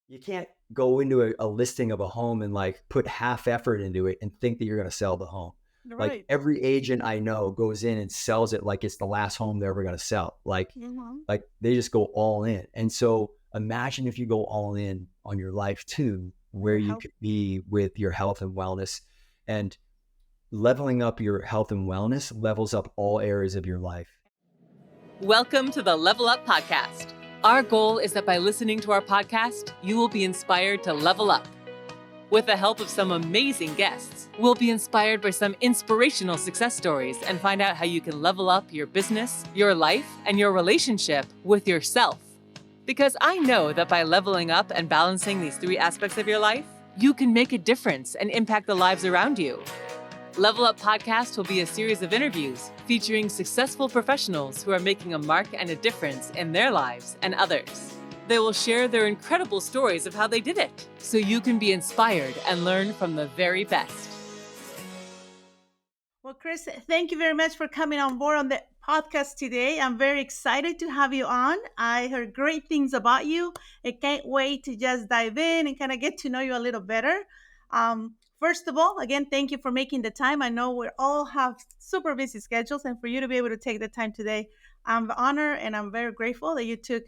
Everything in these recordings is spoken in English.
you can't go into a listing of a home and like put half effort into it and think that you're going to sell the home. Like Right. every agent I know goes in and sells it like it's the last home they're ever going to sell. Mhm. Like they just go all in. And so imagine if you go all in on your life too, where Your you health. could be with your health and wellness, and leveling up your health and wellness levels up all areas of your life. Welcome to the Level Up Podcast. Our goal is that by listening to our podcast, you will be inspired to level up. With the help of some amazing guests, we'll be inspired by some inspirational success stories and find out how you can level up your business, your life, and your relationship with yourself. Because I know that by leveling up and balancing these three aspects of your life, you can make a difference and impact the lives around you. Level Up Podcast will be a series of interviews featuring successful professionals who are making a mark and a difference in their lives and others. They will share their incredible stories of how they did it, so you can be inspired and learn from the very best. Well, Chris, thank you very much for coming on board on the podcast today. I'm very excited to have you on. I heard great things about you. I can't wait to just dive in and kind of get to know you a little better. First of all, again, thank you for making the time. I know we all have super busy schedules, and for you to be able to take the time today, I'm honored and I'm very grateful that you took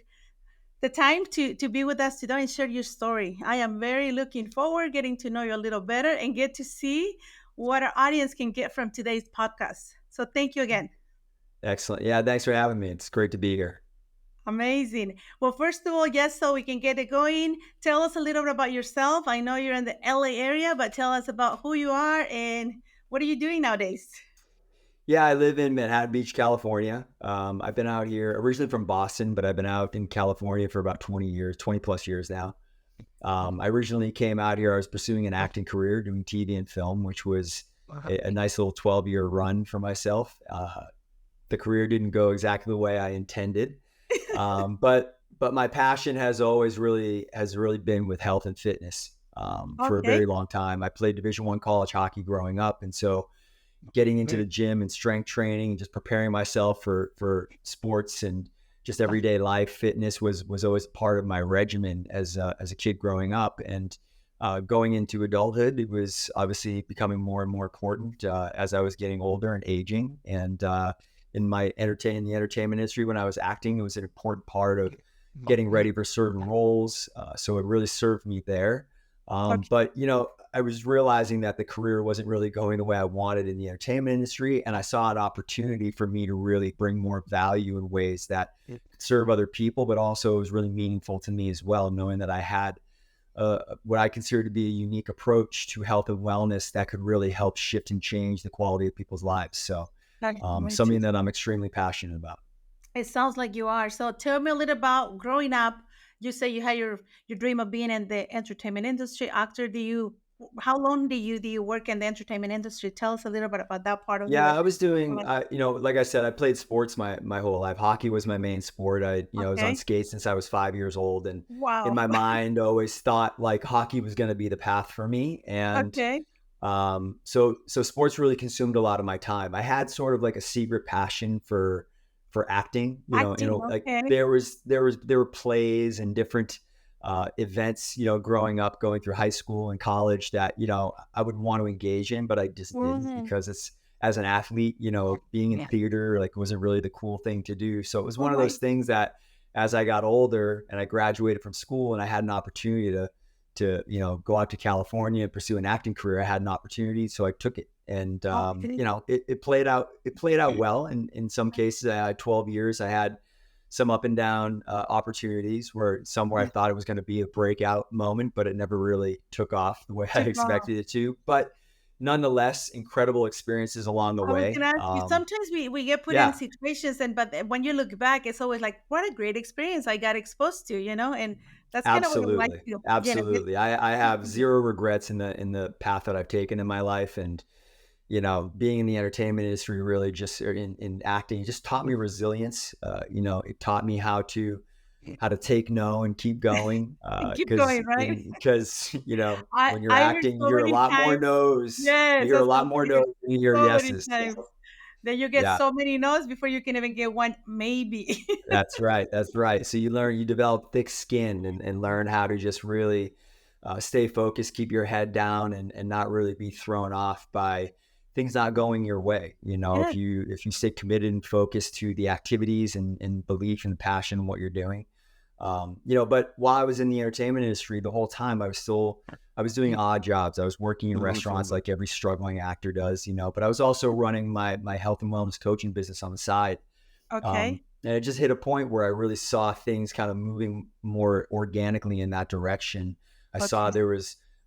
the time to be with us today and share your story. I am very looking forward getting to know you a little better and get to see what our audience can get from today's podcast. So thank you again. Excellent. Yeah. Thanks for having me. It's great to be here. Amazing. Well, first of all, yes, so we can get it going. Tell us a little bit about yourself. I know you're in the LA area, but tell us about who you are and what are you doing nowadays? Yeah, I live in Manhattan Beach, California. I've been out here originally from Boston, but I've been out in California for about 20 years, 20 plus years now. I originally came out here. I was pursuing an acting career doing TV and film, which was a nice little 12-year run for myself. The career didn't go exactly the way I intended. But my passion has really been with health and fitness for a Okay. very long time. I played Division I college hockey growing up, and so getting into the gym and strength training and just preparing myself for sports and just everyday life fitness was always part of my regimen as a kid growing up. And going into adulthood, it was obviously becoming more and more important as I was getting older and aging. And in the entertainment industry, when I was acting, it was an important part of getting ready for certain roles. So it really served me there. Okay. But I was realizing that the career wasn't really going the way I wanted in the entertainment industry. And I saw an opportunity for me to really bring more value in ways that could serve other people, but also was really meaningful to me as well, knowing that I had what I consider to be a unique approach to health and wellness that could really help shift and change the quality of people's lives. So something that I'm extremely passionate about. It sounds like you are. So tell me a little about growing up. You say you had your dream of being in the entertainment industry. Actor, do you? How long do you work in the entertainment industry? Tell us a little bit about that part of Yeah, your I was doing, life. like I said, I played sports my whole life. Hockey was my main sport. I was on Okay. skates since I was 5 years old. And in Wow. my mind, I always thought like hockey was going to be the path for me. And Okay. so sports really consumed a lot of my time. I had sort of like a secret passion for acting, Acting. like Okay. there were plays and different events, growing up, going through high school and college that, I would want to engage in, but I just didn't Mhm. because it's as an athlete, being in theater, like wasn't really the cool thing to do. So it was All one of right. those things that as I got older and I graduated from school and I had an opportunity to go out to California and pursue an acting career, I had an opportunity, so I took it. And Okay. it played out well. And in some cases, I had 12 years. I had some up and down opportunities where I thought it was going to be a breakout moment, but it never really took off the way I Took off. expected it to. But nonetheless, incredible experiences along the I was way. gonna ask you. Sometimes we get put in Yeah, situations, and but when you look back, it's always like, what a great experience I got exposed to, and that's kind of what I like absolutely, to, get. absolutely. I have zero regrets in the path that I've taken in my life. And being in the entertainment industry really just or in acting, it just taught me resilience. It taught me how to take no and keep going. Keep going, right? Because I when you're I heard acting, you so hear a many lot more times. no's. You Yes, hear a that's lot what more I heard no's than you hear so many yeses. times. Then you get Yeah. so many no's before you can even get one maybe. That's right. That's right. So you develop thick skin and learn how to just really stay focused, keep your head down, and not really be thrown off by things not going your way. Yeah. If you stay committed and focused to the activities and belief and passion in what you're doing. But while I was in the entertainment industry, the whole time I was doing odd jobs. I was working in restaurants like every struggling actor does, but I was also running my health and wellness coaching business on the side. Okay. And it just hit a point where I really saw things kind of moving more organically in that direction. I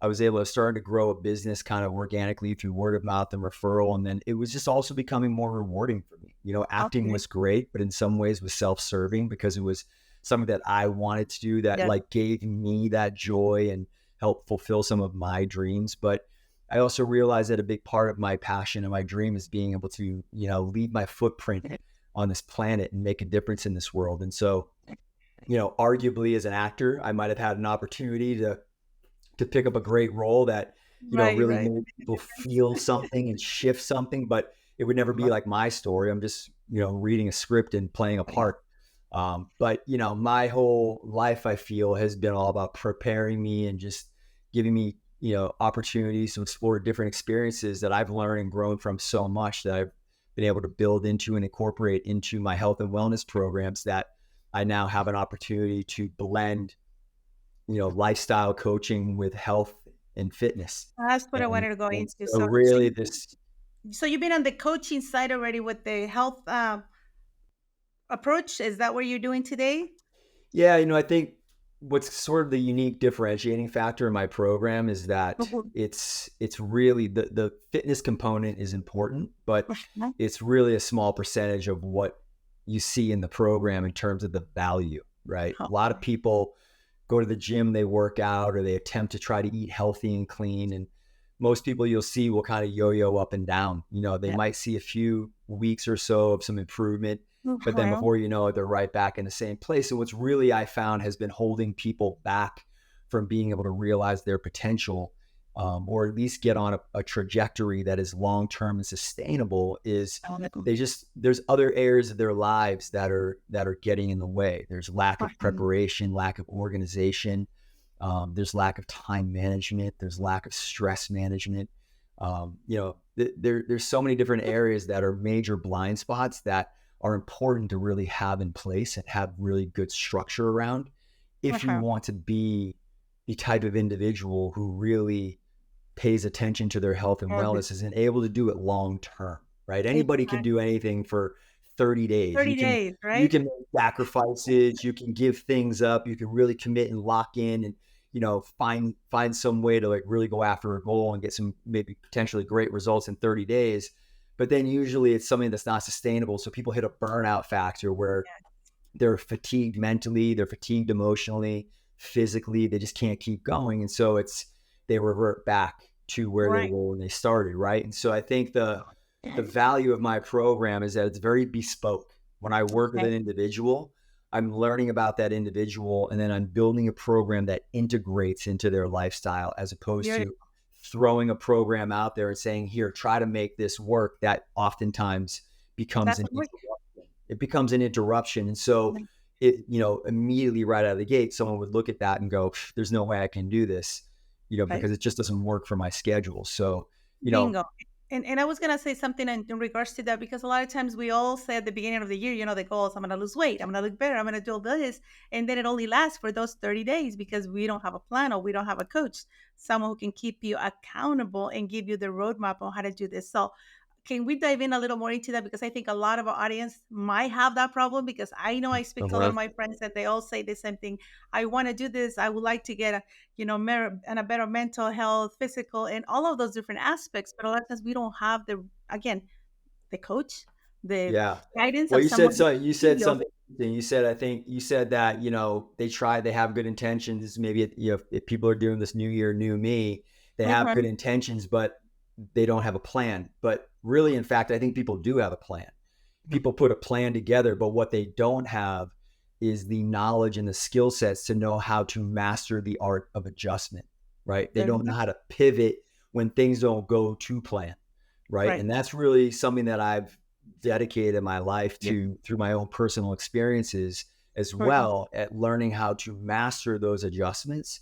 was able to start to grow a business kind of organically through word of mouth and referral. And then it was just also becoming more rewarding for me. Acting was great, but in some ways was self-serving because it was something that I wanted to do that like gave me that joy and helped fulfill some of my dreams. But I also realized that a big part of my passion and my dream is being able to, leave my footprint on this planet and make a difference in this world. And so, arguably as an actor, I might have had an opportunity to pick up a great role that, really made people feel something and shift something, but it would never be like my story. I'm just, reading a script and playing a part. But my whole life, I feel, has been all about preparing me and just giving me, opportunities to explore different experiences that I've learned and grown from so much that I've been able to build into and incorporate into my health and wellness programs that I now have an opportunity to blend, lifestyle coaching with health and fitness. That's what I wanted to go into. So really So you've been on the coaching side already with the health approach. Is that what you're doing today? Yeah, I think what's sort of the unique differentiating factor in my program is that it's really the fitness component is important, but it's really a small percentage of what you see in the program in terms of the value, right? A lot of people go to the gym, they work out, or they attempt to try to eat healthy and clean. And most people you'll see will kind of yo-yo up and down. They might see a few weeks or so of some improvement, but then before you know it, they're right back in the same place. And what's really, I found, has been holding people back from being able to realize their potential, or at least get on a trajectory that is long-term and sustainable, is there's other areas of their lives that are getting in the way. There's lack of preparation, lack of organization. There's lack of time management. There's lack of stress management. There's so many different areas that are major blind spots that are important to really have in place and have really good structure around if you want to be the type of individual who really pays attention to their health and wellness and able to do it long term, right? Anybody can do anything for 30 days. 30 days, right? You can make sacrifices, you can give things up, you can really commit and lock in and, find some way to like really go after a goal and get some maybe potentially great results in 30 days. But then usually it's something that's not sustainable. So people hit a burnout factor where they're fatigued mentally, they're fatigued emotionally, physically, they just can't keep going. And so they revert back to where they were when they started, right? And so I think the value of my program is that it's very bespoke. When I work with an individual, I'm learning about that individual, and then I'm building a program that integrates into their lifestyle, as opposed to throwing a program out there and saying, here, try to make this work. That oftentimes becomes it becomes an interruption. And so immediately right out of the gate, someone would look at that and go, there's no way I can do this, because it just doesn't work for my schedule. So, Bingo. And I was going to say something in regards to that, because a lot of times we all say at the beginning of the year, the goals, I'm going to lose weight, I'm going to look better, I'm going to do all this. And then it only lasts for those 30 days because we don't have a plan or we don't have a coach, someone who can keep you accountable and give you the roadmap on how to do this. So can we dive in a little more into that? Because I think a lot of our audience might have that problem, because I know I speak to a lot of my friends that they all say the same thing. I want to do this. I would like to get a better mental health, physical, and all of those different aspects. But a lot of times we don't have the coach, the guidance. Well, you said something. You said, I think you said that, they have good intentions. Maybe, if people are doing this new year, new me, they have good intentions, but they don't have a plan. But really, in fact, I think people do have a plan. People put a plan together, but what they don't have is the knowledge and the skill sets to know how to master the art of adjustment, right? They don't know how to pivot when things don't go to plan, right? And that's really something that I've dedicated my life to through my own personal experiences as well at learning how to master those adjustments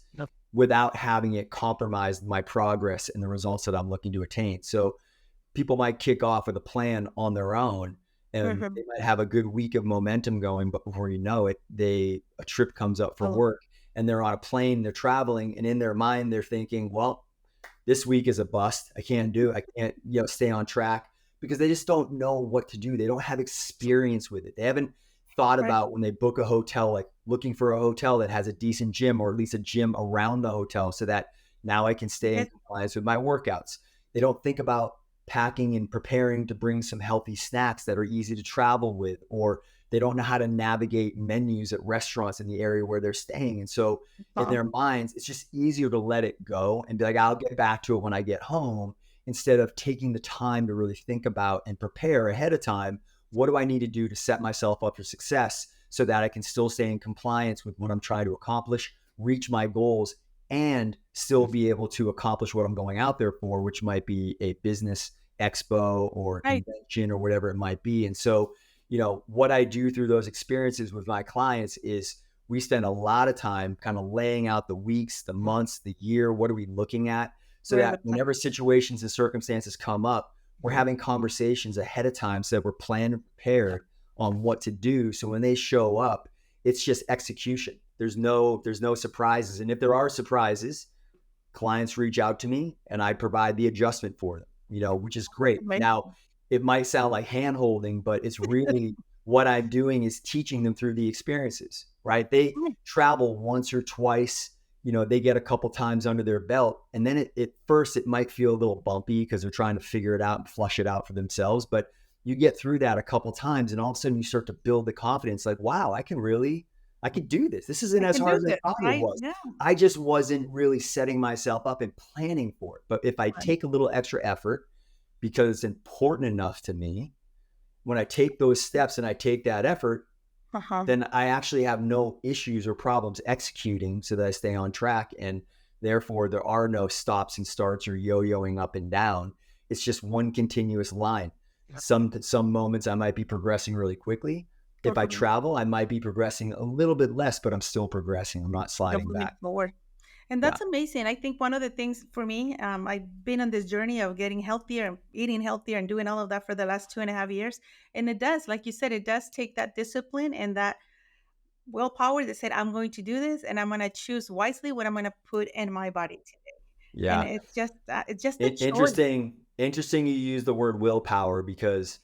without having it compromise my progress and the results that I'm looking to attain. So people might kick off with a plan on their own and they might have a good week of momentum going, but before you know it, a trip comes up for work and they're on a plane, they're traveling, and in their mind, they're thinking, well, this week is a bust. I can't stay on track, because they just don't know what to do. They don't have experience with it. They haven't thought about when they book a hotel, like looking for a hotel that has a decent gym, or at least a gym around the hotel, so that now I can stay in compliance with my workouts. They don't think about packing and preparing to bring some healthy snacks that are easy to travel with, or they don't know how to navigate menus at restaurants in the area where they're staying. And so in their minds, it's just easier to let it go and be like, I'll get back to it when I get home, instead of taking the time to really think about and prepare ahead of time. What do I need to do to set myself up for success so that I can still stay in compliance with what I'm trying to accomplish, reach my goals, and still be able to accomplish what I'm going out there for, which might be a business expo or convention or whatever it might be. And so, what I do through those experiences with my clients is we spend a lot of time kind of laying out the weeks, the months, the year, what are we looking at, so that whenever situations and circumstances come up, we're having conversations ahead of time so that we're planned and prepared on what to do. So when they show up, it's just execution. There's no surprises. And if there are surprises, clients reach out to me and I provide the adjustment for them, which is great. Now, it might sound like hand-holding, but it's really what I'm doing is teaching them through the experiences, right? They travel once or twice, they get a couple times under their belt. And then at first it might feel a little bumpy because they're trying to figure it out and flush it out for themselves. But you get through that a couple times and all of a sudden you start to build the confidence, like, wow, I could do this. This isn't as hard as I thought it was. Yeah. I just wasn't really setting myself up and planning for it. But if I take a little extra effort, because it's important enough to me, when I take those steps and I take that effort, then I actually have no issues or problems executing so that I stay on track. And therefore, there are no stops and starts or yo-yoing up and down. It's just one continuous line. Some moments I might be progressing really quickly. If I travel, I might be progressing a little bit less, but I'm still progressing. I'm not sliding back. Forward. And that's amazing. I think one of the things for me, I've been on this journey of getting healthier, eating healthier, and doing all of that for the last 2.5 years. And it does, like you said, it does take that discipline and that willpower that said, I'm going to do this and I'm going to choose wisely what I'm going to put in my body today. Yeah. And it's just interesting you use the word willpower, because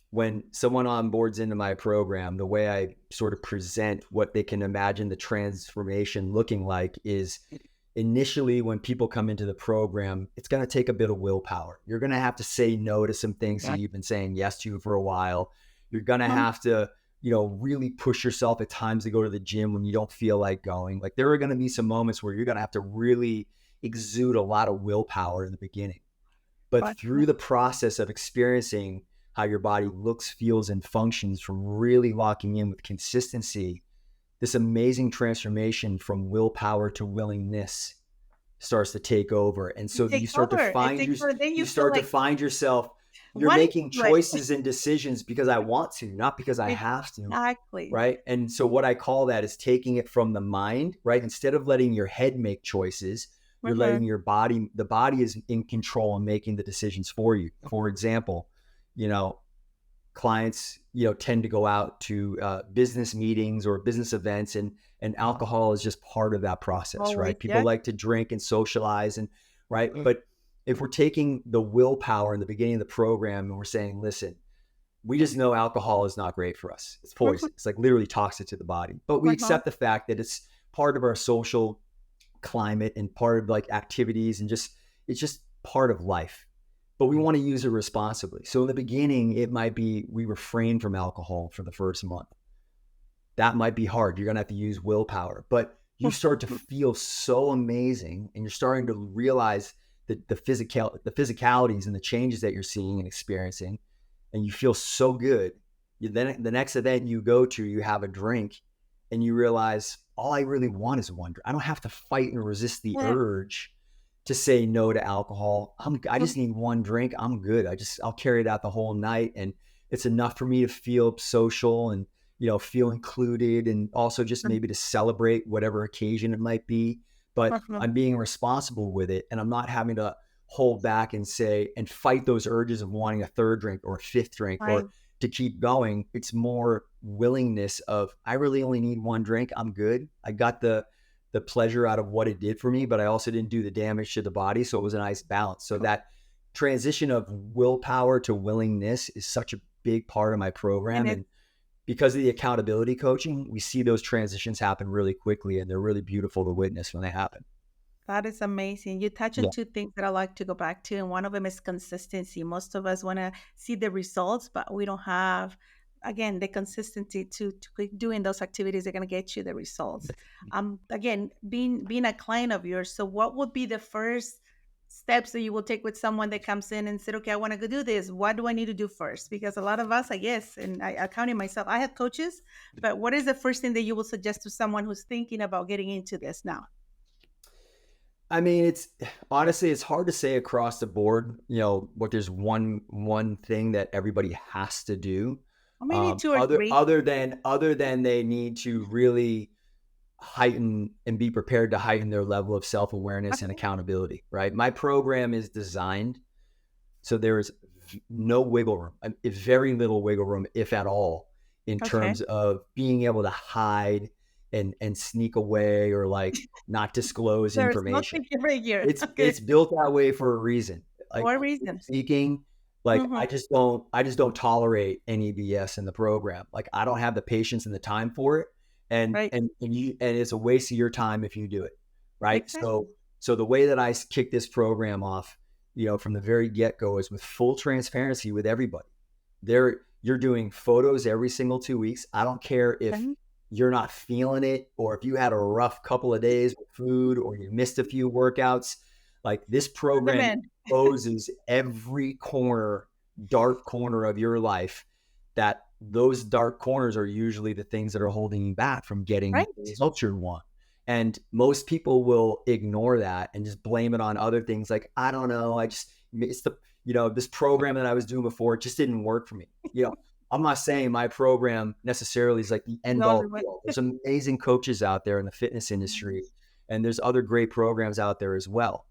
when someone onboards into my program, the way I sort of present what they can imagine the transformation looking like is, initially when people come into the program, it's going to take a bit of willpower. You're going to have to say no to some things that you've been saying yes to for a while. You're going to have to, really push yourself at times to go to the gym when you don't feel like going. Like, there are going to be some moments where you're going to have to really exude a lot of willpower in the beginning. But through the process of experiencing how your body looks, feels, and functions, from really locking in with consistency, this amazing transformation from willpower to willingness starts to take over. And so you start to find yourself, you're making choices and decisions because I want to, not because I have to. Exactly. Right. And so what I call that is taking it from the mind, right? Instead of letting your head make choices, you're letting your body, the body is in control and making the decisions for you. For example, clients, tend to go out to business meetings or business events, and alcohol is just part of that process, right? People like to drink and socialize, and right. But if we're taking the willpower in the beginning of the program and we're saying, listen, we just know alcohol is not great for us. It's poison. It's like literally toxic to the body. But we accept the fact that it's part of our social climate and part of like activities, and it's just part of life. But we want to use it responsibly. So in the beginning, it might be we refrain from alcohol for the first month. That might be hard. You're going to have to use willpower. But you start to feel so amazing, and you're starting to realize that the physicalities and the changes that you're seeing and experiencing, and you feel so good. Then the next event you go to, you have a drink, and you realize all I really want is one drink. I don't have to fight and resist the urge to say no to alcohol. I just need one drink. I'm good. I'll carry it out the whole night. And it's enough for me to feel social and, feel included, and also just maybe to celebrate whatever occasion it might be. But I'm being responsible with it, and I'm not having to hold back and say and fight those urges of wanting a third drink or a fifth drink Right. or to keep going. It's more willingness of, I really only need one drink. I'm good. I got the pleasure out of what it did for me, but I also didn't do the damage to the body. So it was a nice balance. So that transition of willpower to willingness is such a big part of my program. And because of the accountability coaching, we see those transitions happen really quickly, and they're really beautiful to witness when they happen. That is amazing. You touch on two things that I like to go back to, and one of them is consistency. Most of us want to see the results, but we don't have, again, the consistency to keep doing those activities that are going to get you the results. Again, being a client of yours, so what would be the first steps that you will take with someone that comes in and said, okay, I want to go do this. What do I need to do first? Because a lot of us, I guess, and I counting myself, I have coaches, but what is the first thing that you will suggest to someone who's thinking about getting into this now? I mean, it's honestly, it's hard to say across the board, what there's one thing that everybody has to do. Maybe two or three. Other than they need to really heighten and be prepared to heighten their level of self-awareness and accountability, right? My program is designed so there is no wiggle room, very little wiggle room, if at all, in terms of being able to hide and sneak away or like not disclose information. It's built that way for a reason. Like, for a reason. Speaking, like I just don't tolerate any BS in the program. Like I don't have the patience and the time for it. And it's a waste of your time if you do it. Right. Exactly. So the way that I kick this program off, from the very get-go is with full transparency with everybody. You're doing photos every single 2 weeks. I don't care if you're not feeling it, or if you had a rough couple of days with food, or you missed a few workouts. Like this program exposes every dark corner of your life, that those dark corners are usually the things that are holding you back from getting the results you want. And most people will ignore that and just blame it on other things. Like, I don't know, it's this program that I was doing before, it just didn't work for me. I'm not saying my program necessarily is like the end all. There's amazing coaches out there in the fitness industry, and there's other great programs out there as well.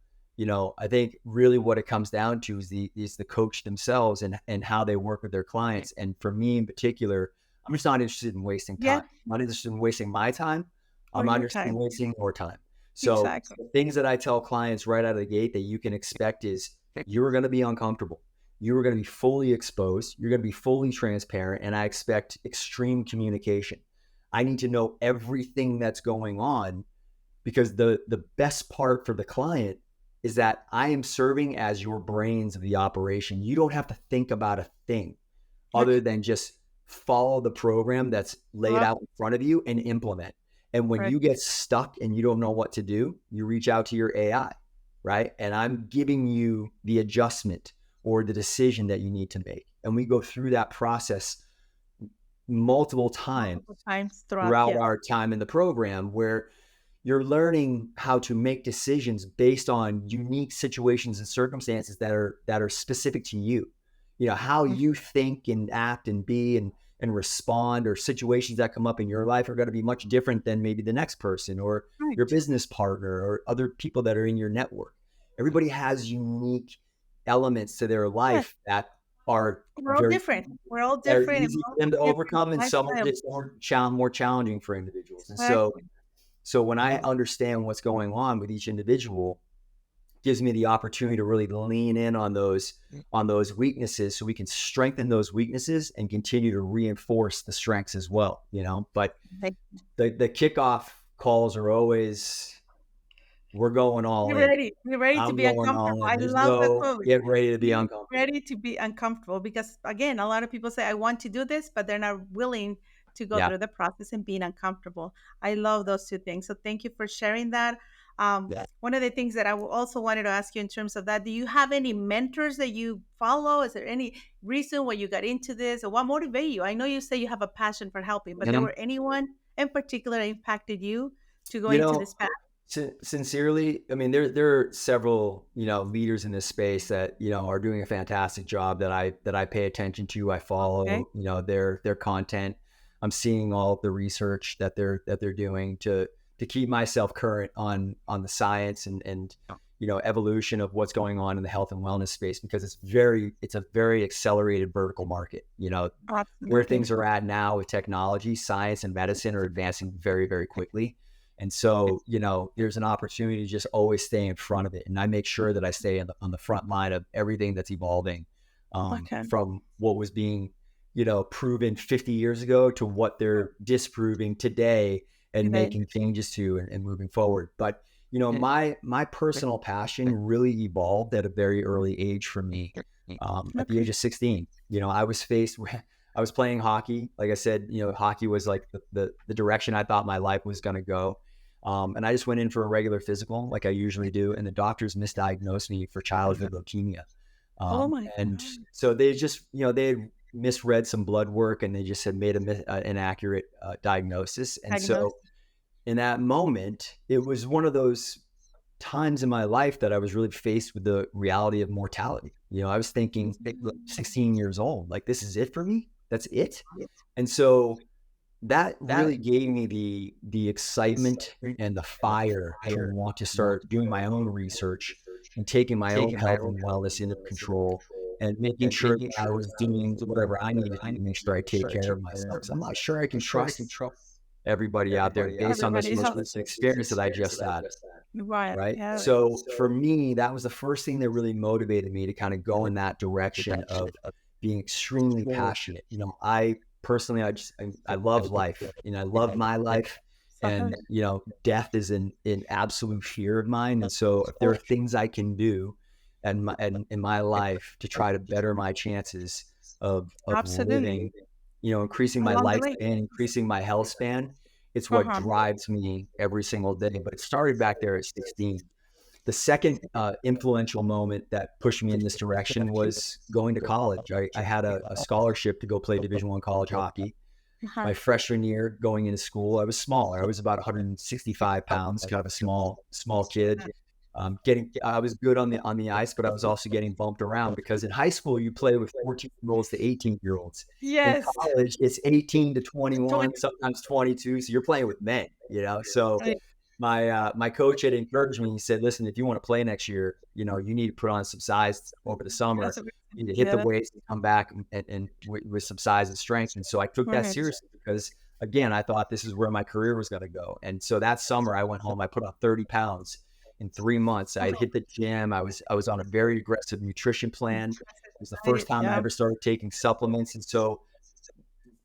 I think really what it comes down to is the coach themselves and how they work with their clients. And for me in particular, I'm just not interested in wasting time. I'm not interested in wasting my time. I'm not interested in wasting your time. So the things that I tell clients right out of the gate that you can expect is you're going to be uncomfortable. You are going to be fully exposed. You're going to be fully transparent. And I expect extreme communication. I need to know everything that's going on, because the best part for the client is that I am serving as your brains of the operation. You don't have to think about a thing other than just follow the program that's laid out in front of you and implement. And when you get stuck and you don't know what to do, you reach out to your AI, right? And I'm giving you the adjustment or the decision that you need to make. And we go through that process multiple times throughout our time in the program, where you're learning how to make decisions based on unique situations and circumstances that are specific to you. How you think and act and be and respond, or situations that come up in your life are going to be much different than maybe the next person or your business partner or other people that are in your network. Everybody has unique elements to their life that are We're all different. Easy for them to overcome, and some of it's more challenging for individuals. And so when I understand what's going on with each individual, it gives me the opportunity to really lean in on those weaknesses, so we can strengthen those weaknesses and continue to reinforce the strengths as well. But the kickoff calls are always, we're going all in. We're ready to be uncomfortable. I love that. Get ready to be uncomfortable. Ready to be uncomfortable, because again, a lot of people say, I want to do this, but they're not willing to go through the process and being uncomfortable. I love those two things. So thank you for sharing that. One of the things that I also wanted to ask you in terms of that, do you have any mentors that you follow? Is there any reason why you got into this, or what motivated you? I know you say you have a passion for helping, but there were anyone in particular that impacted you to go into this path? Sincerely, I mean, there are several, leaders in this space that, are doing a fantastic job that I pay attention to. I follow, Okay. their content. I'm seeing all of the research that they're doing to keep myself current on the science and evolution of what's going on in the health and wellness space, because it's a very accelerated vertical market. Where Absolutely. things are at now with technology, science, and medicine are advancing very, very quickly. And so, there's an opportunity to just always stay in front of it. And I make sure that I stay on the front line of everything that's evolving, Okay. from what was being, proven 50 years ago to what they're disproving today and Today. making changes to and moving forward. But, my personal passion really evolved at a very early age for me. At the age of 16, I was faced with, I was playing hockey. Like I said, hockey was like the direction I thought my life was going to go. And I just went in for a regular physical like I usually do. And the doctors misdiagnosed me for childhood leukemia. Oh my And God. so they just, they had misread some blood work and they just had made an inaccurate diagnosis. And so Diagnosed. in that moment, it was one of those times in my life that I was really faced with the reality of mortality. I was thinking, 16 years old, like, this is it for me. That's it. And so that really gave me the excitement and the fire to want to start doing my own research and taking my own health and wellness into control and making sure that I was doing whatever I needed to make sure I take care of myself. Because I'm not sure I can trust everybody out there based on this Everybody's most on. recent experience that I just had. Right. Right. Yeah. So for me, that was the first thing that really motivated me to kind of go in that direction of being extremely passionate. I personally, I love life. I love my life, and, death is an absolute fear of mine. And so if there are things I can do in my life to try to better my chances of Absolutely. living, increasing my Along the way. lifespan, increasing my health span, it's what Uh-huh. drives me every single day. But it started back there at 16. The second influential moment that pushed me in this direction was going to college. I had a scholarship to go play Division I college hockey. Uh-huh. My freshman year going into school, I was smaller. I was about 165 pounds, kind of a small kid. I was good on the ice, but I was also getting bumped around because in high school you play with 14-year-olds to 18-year-olds. Yes. In college, it's 18 to 21, 20. sometimes 22. So you're playing with men, So my coach had encouraged me. He said, "Listen, if you want to play next year, you need to put on some size over the summer. That's a You need to hit the yeah. weights and come back and with some size and strength." And so I took that Right. seriously because, again, I thought this is where my career was going to go. And so that summer I went home, I put on 30 pounds in 3 months. I hit the gym. I was on a very aggressive nutrition plan. It was the first time I Yeah. ever started taking supplements. And so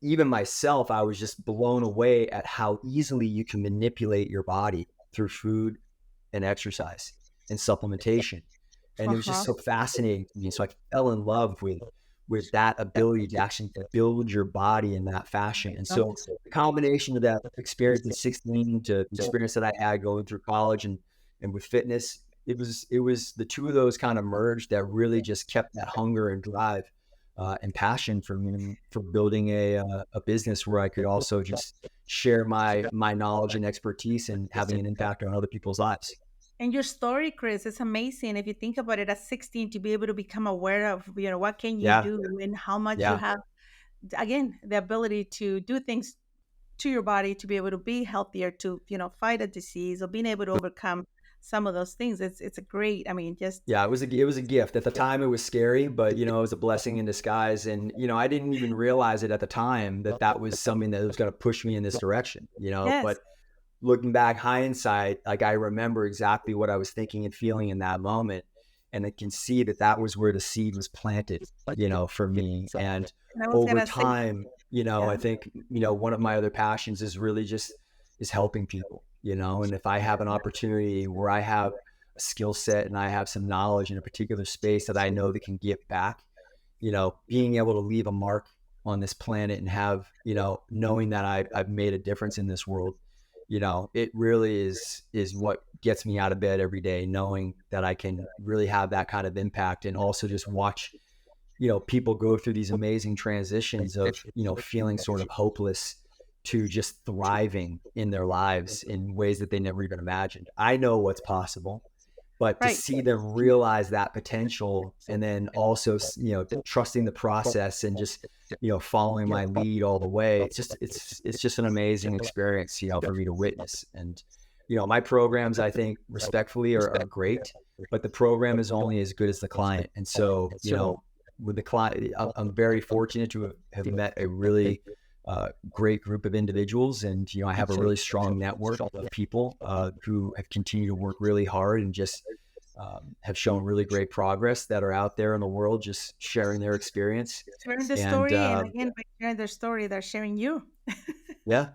even myself, I was just blown away at how easily you can manipulate your body through food and exercise and supplementation. And it was just so fascinating to me. So I fell in love with that ability to actually build your body in that fashion. And so the combination of that experience at 16 to the experience that I had going through college and with fitness, it was the two of those kind of merged that really just kept that hunger and drive and passion for me for building a business where I could also just share my knowledge and expertise and having an impact on other people's lives. And your story, Chris, is amazing. If you think about it, at 16, to be able to become aware of, what can you Yeah. do and how much you Yeah. have, again, the ability to do things to your body to be able to be healthier, to, fight a disease or being able to overcome some of those things. It's a great, just. Yeah, it was a gift. At the time it was scary, but it was a blessing in disguise. And I didn't even realize it at the time that was something that was going to push me in this direction, Yes. but looking back, hindsight, like I remember exactly what I was thinking and feeling in that moment. And I can see that was where the seed was planted, for me. And And I was over gonna say, time, yeah. I think, one of my other passions is really just is helping people, and if I have an opportunity where I have a skill set and I have some knowledge in a particular space that I know that can give back, being able to leave a mark on this planet and have, knowing that I've made a difference in this world, it really is what gets me out of bed every day, knowing that I can really have that kind of impact and also just watch, people go through these amazing transitions of, feeling sort of hopeless to just thriving in their lives in ways that they never even imagined. I know what's possible, but to Right. see them realize that potential, and then also, trusting the process and just, following my lead all the way, it's just an amazing experience, for me to witness. And, my programs, I think respectfully are great, but the program is only as good as the client. And so, with the client, I'm very fortunate to have met a really great group of individuals, and I have a really strong network of people who have continued to work really hard and just have shown really great progress, that are out there in the world just sharing their experience. Sharing the And story, and again, by sharing their story, they're sharing you. yeah,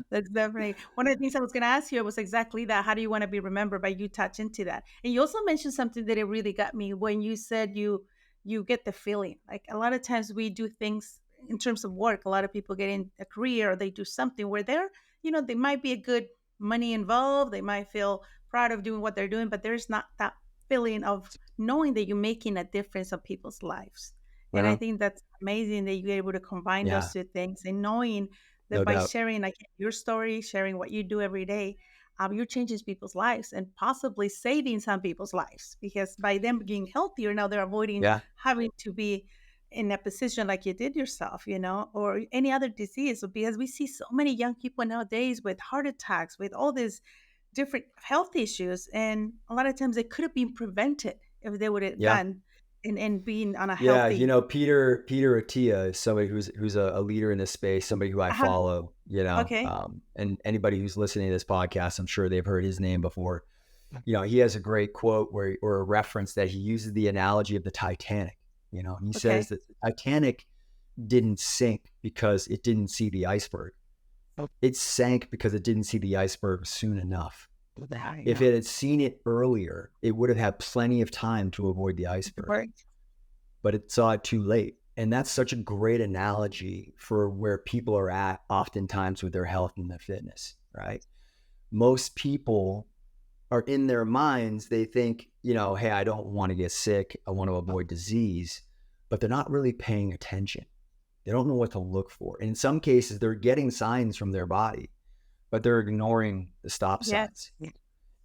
That's definitely one of the things I was going to ask you was exactly that. How do you want to be remembered? But you touch into that, and you also mentioned something that it really got me when you said you get the feeling. Like a lot of times we do things in terms of work. A lot of people get in a career or they do something where they might be a good money involved. They might feel proud of doing what they're doing, but there's not that feeling of knowing that you're making a difference on people's lives. And I well, think that's amazing that you're able to combine yeah, those two things and knowing that no by doubt. sharing like your story, sharing what you do every day, you're changing people's lives and possibly saving some people's lives because by them being healthier, now they're avoiding Yeah, having to be in a position like you did yourself, or any other disease. Because we see so many young people nowadays with heart attacks, with all these different health issues. And a lot of times it could have been prevented if they would have yeah. done and being on a Yeah, healthy. Peter Attia is somebody who's a leader in this space, somebody who I Uh-huh. follow, Okay. and anybody who's listening to this podcast, I'm sure they've heard his name before. He has a great quote or a reference that he uses the analogy of the Titanic, and he says Okay. that the Titanic didn't sink because it didn't see the iceberg. It sank because it didn't see the iceberg soon enough. If it had seen it earlier, it would have had plenty of time to avoid the iceberg, Right. but it saw it too late. And that's such a great analogy for where people are at oftentimes with their health and their fitness, right? Most people are in their minds, they think, hey, I don't want to get sick. I want to avoid disease, but they're not really paying attention. They don't know what to look for. And in some cases, they're getting signs from their body, but they're ignoring the stop Yes. signs.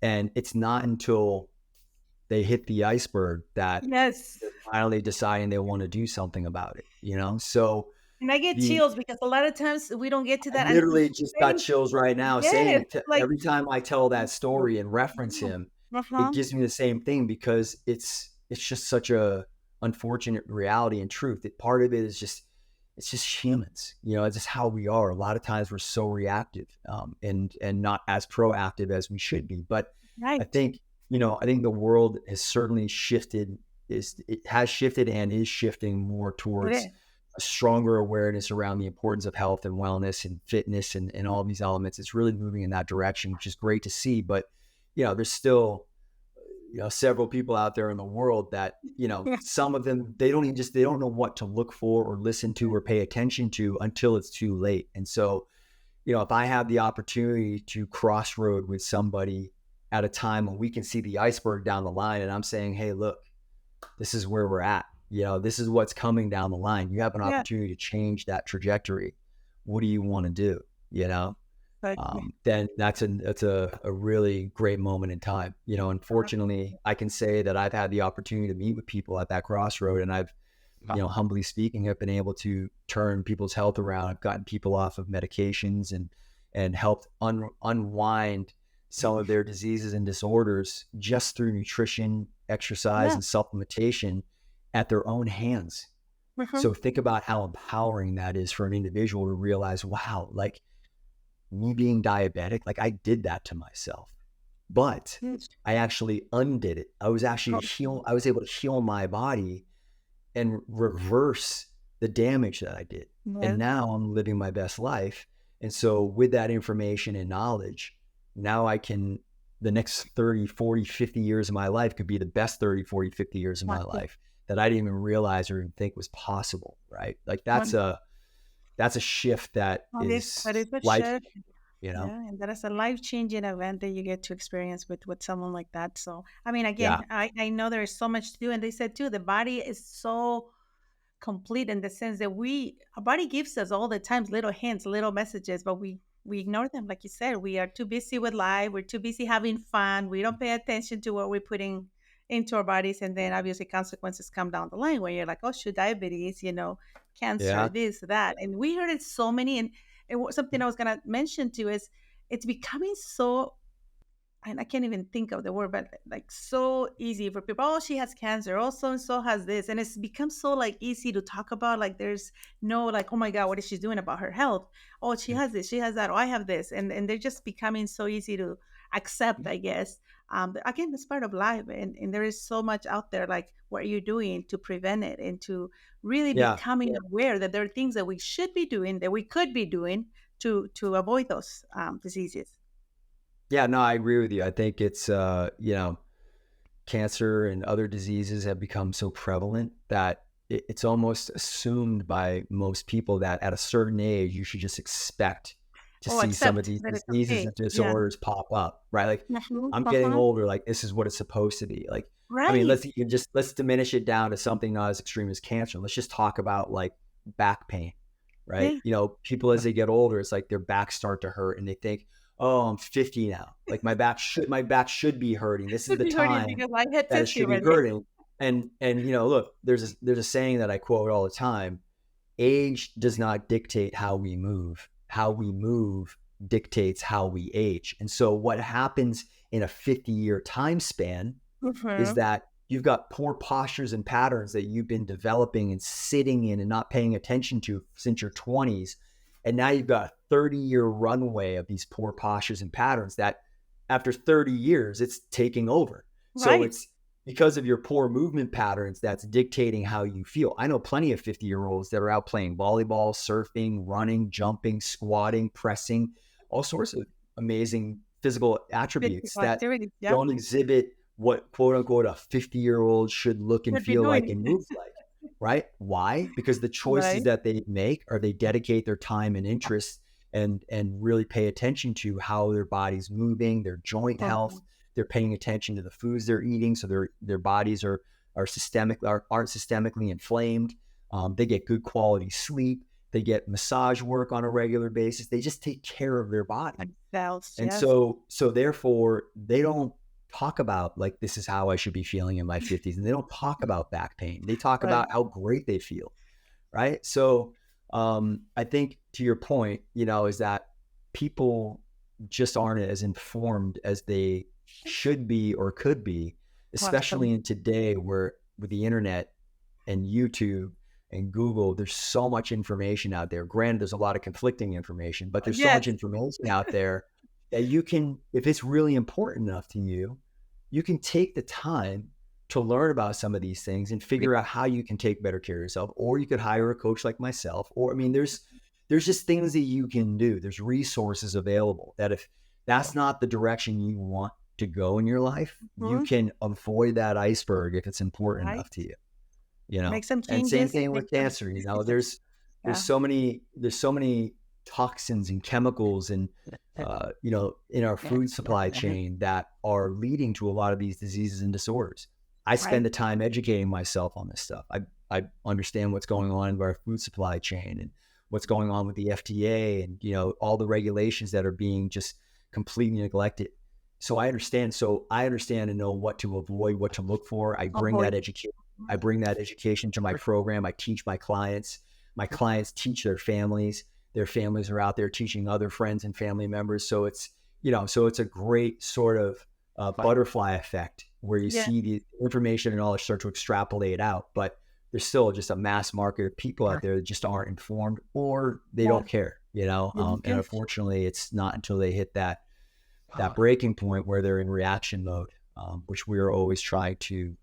And it's not until they hit the iceberg that Yes. they're finally deciding they want to do something about it, So And I get the chills because a lot of times we don't get to I that. And literally just got chills right now saying yes, it. like, Every time I tell that story and reference him, it uh-huh. gives me the same thing because it's just such a unfortunate reality and truth. That part of it is just it's just humans, it's just how we are. A lot of times we're so reactive, and not as proactive as we should be. But I Right. think the world has certainly shifted. It has shifted and is shifting more It towards is. a stronger awareness around the importance of health and wellness and fitness and all these elements. It's really moving in that direction, which is great to see. But there's still several people out there in the world that Yeah. some of them they don't know what to look for or listen to or pay attention to until it's too late. And so if I have the opportunity to crossroad with somebody at a time when we can see the iceberg down the line, and I'm saying, hey, look, this is where we're at, this is what's coming down the line, you have an Yeah. opportunity to change that trajectory. What do you want to do? But Then that's a really great moment in time. Unfortunately, I can say that I've had the opportunity to meet with people at that crossroad, and I've, humbly speaking, have been able to turn people's health around. I've gotten people off of medications and helped unwind some of their diseases and disorders just through nutrition, exercise, yeah. and supplementation at their own hands. Mhm. So think about how empowering that is for an individual to realize, wow, like me being diabetic, like I did that to myself, but Yes. I actually undid it. I was actually I was able to heal my body and reverse the damage that I did. And Yes. now I'm living my best life. And so with that information and knowledge, now I can, the next 30, 40, 50 years of my life could be the best 30, 40, 50 years of my Wonderful. life that I didn't even realize or even think was possible, right? Like that's Wonderful. a shift that That is is a life, shift. Yeah, and that is a life-changing event that you get to experience with someone like that. So, I mean, Yeah. again, I know there is so much to do, and they said too, the body is so complete in the sense that our body gives us all the times little hints, little messages, but we ignore them. Like you said, we are too busy with life. We're too busy having fun. We don't pay attention to what we're putting into our bodies. And then obviously consequences come down the line where you're like, oh, shoot, diabetes, cancer, Yeah. this, that. And we heard it so many. And something I was going to mention too is it's becoming so, and I can't even think of the word, but like so easy for people. Oh, she has cancer. Oh, so and so has this, and it's become so like easy to talk about. Like there's no like, oh my God, what is she doing about her health? Oh, she has this, she has that. Oh, I have this, and they're just becoming so easy to accept, I guess. But again, it's part of life, and there is so much out there. Like, what are you doing to prevent it, and to really Yeah. becoming aware that there are things that we should be doing, that we could be doing to avoid those diseases. Yeah, no, I agree with you. I think it's, cancer and other diseases have become so prevalent that it's almost assumed by most people that at a certain age, you should just expect to Oh, see some of accept these that it's diseases okay. and Yeah. disorders pop up, right? Like Mhm, I'm getting uh-huh. older, like this is what it's supposed to be. Like, I mean, Right. let's diminish it down to something not as extreme as cancer. Let's just talk about like back pain, right? Yeah. People as they get older, it's like their backs start to hurt and they think, oh, I'm 50 now. Like my back should be hurting. This is Should the be hurting time because I had that it 50 should be already. hurting. And look, there's a saying that I quote all the time. Age does not dictate how we move. How we move dictates how we age. And so what happens in a 50-year time span is Mhm. that you've got poor postures and patterns that you've been developing and sitting in and not paying attention to since your 20s. And now you've got a 30-year runway of these poor postures and patterns that after 30 years, it's taking over. So Right. it's because of your poor movement patterns that's dictating how you feel. I know plenty of 50-year-olds that are out playing volleyball, surfing, running, jumping, squatting, pressing, all sorts of amazing physical attributes Physical that activities, yeah. don't exhibit what quote unquote a 50-year-old should look and Should be feel like doing. and move like, right? Why? Because the choices Right. that they make are they dedicate their time and interest and really pay attention to how their body's moving, their joint Uh-huh. health. They're paying attention to the foods they're eating, so their bodies aren't systemically inflamed. They get good quality sleep. They get massage work on a regular basis. They just take care of their body. Cells, And yes. so therefore they don't talk about like this is how I should be feeling in my 50s. And they don't talk about back pain. They talk Right. about how great they feel. Right. So I think to your point, is that people just aren't as informed as they should be or could be, especially Awesome. in today where with the internet and YouTube and Google, there's so much information out there. Granted, there's a lot of conflicting information, but there's so much Yes. information out there that you can, if it's really important enough to you, you can take the time to learn about some of these things and figure out how you can take better care of yourself. Or you could hire a coach like myself. Or I mean, there's just things that you can do. There's resources available that if that's not the direction you want to go in your life, you Mhm. can avoid that iceberg if it's important Right. enough to you. Make some And same changes, thing make with some cancer. decisions. There's Yeah. so many toxins and chemicals and in our food supply chain that are leading to a lot of these diseases and disorders. I Right. spend the time educating myself on this stuff. I understand what's going on in our food supply chain and what's going on with the FDA and all the regulations that are being just completely neglected. So I understand. And know what to avoid, what to look for. Avoid. I bring that education to my program. I teach my clients. My clients teach their families. Their families are out there teaching other friends and family members. So it's a great sort of butterfly effect where you Yeah. see the information and knowledge start to extrapolate out. But there's still just a mass market of people out there that just aren't informed or they Yeah. don't care. And Yeah. unfortunately, it's not until they hit that breaking point where they're in reaction mode, which we are always trying to